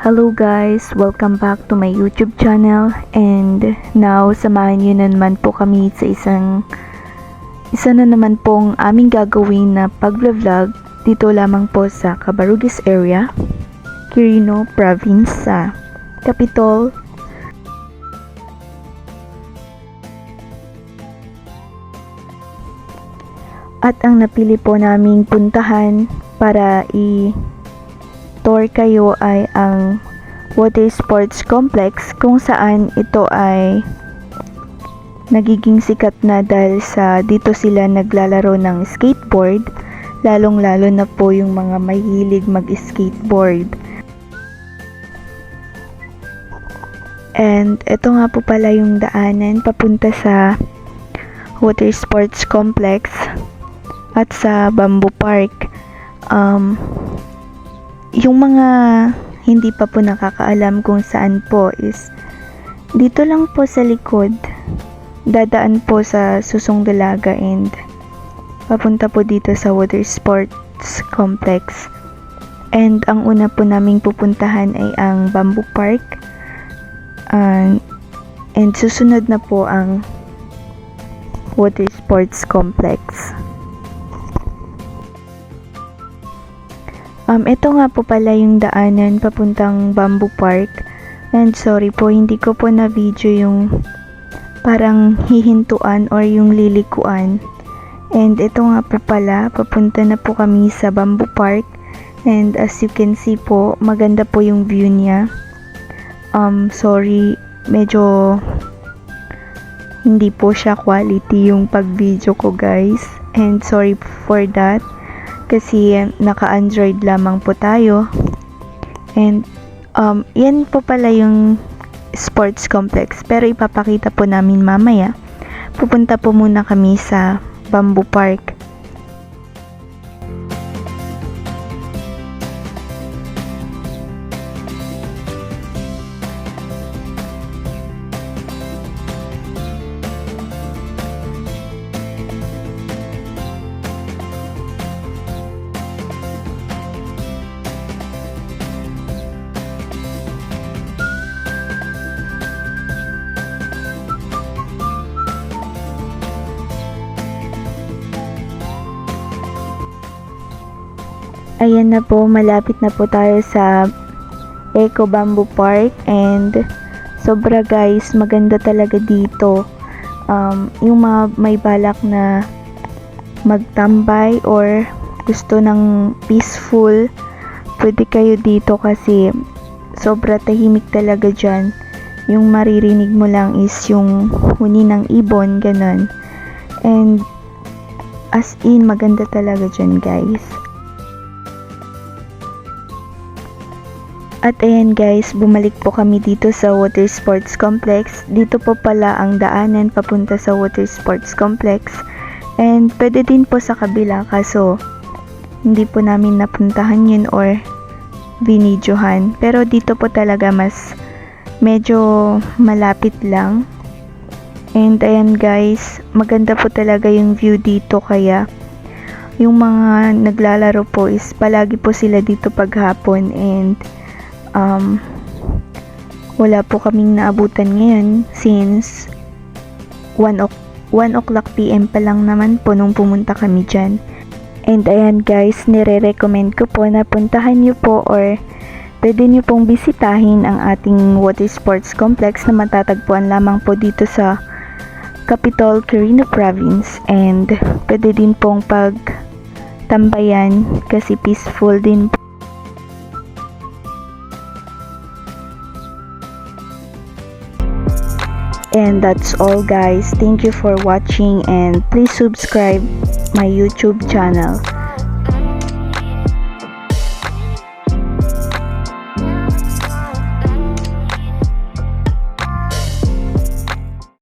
Hello guys! Welcome back to my YouTube channel, and now samahan niyo na naman po kami sa isa na naman pong aming gagawin na pag-vlog dito lamang po sa Cabarugis area, Quirino Province sa Capitol. At ang napili po naming puntahan para tour kayo ay ang Water Sports Complex, kung saan ito ay nagiging sikat na dahil sa dito sila naglalaro ng skateboard, lalong lalo na po yung mga mahilig mag-skateboard. And ito nga po pala yung daanan papunta sa Water Sports Complex at sa Bamboo Park. Yung mga hindi pa po nakakaalam kung saan po is dito lang po sa likod, dadaan po sa Susong Dalaga and papunta po dito sa Water Sports Complex. And ang una po naming pupuntahan ay ang Bamboo Park, and susunod na po ang Water Sports Complex. Ito nga po pala yung daanan papuntang Bamboo Park. And sorry po, hindi ko po na video yung parang hihintuan or yung lilikuan. And ito nga po pala, papunta na po kami sa Bamboo Park. And as you can see po, maganda po yung view niya. Sorry, medyo hindi po siya quality yung pag-video ko guys. And sorry for that. Kasi naka-Android lamang po tayo. And yan po pala yung sports complex, pero ipapakita po namin mamaya. Pupunta po muna kami sa Bamboo Park. Ayan na po, malapit na po tayo sa Eco Bamboo Park, and sobra guys, maganda talaga dito. Yung mga may balak na magtambay or gusto ng peaceful, pwede kayo dito kasi sobra tahimik talaga dyan. Yung maririnig mo lang is yung huni ng ibon, ganun. And as in, maganda talaga dyan guys. At ayan guys, bumalik po kami dito sa Water Sports Complex. Dito po pala ang daanan papunta sa Water Sports Complex. And pwede din po sa kabila, kaso hindi po namin napuntahan yun or binidyohan. Pero dito po talaga mas medyo malapit lang. And ayan guys, maganda po talaga yung view dito, kaya yung mga naglalaro po is palagi po sila dito paghapon. And wala po kaming naabutan ngayon since 1 o'clock PM pa lang naman po nung pumunta kami dyan. And ayan guys, nire-recommend ko po na puntahan nyo po or pwede nyo pong bisitahin ang ating Water Sports Complex na matatagpuan lamang po dito sa Capitol, Quirino Province. And pwede din pong pagtambayan kasi peaceful din po. And that's all guys. Thank you for watching, and please subscribe my YouTube channel.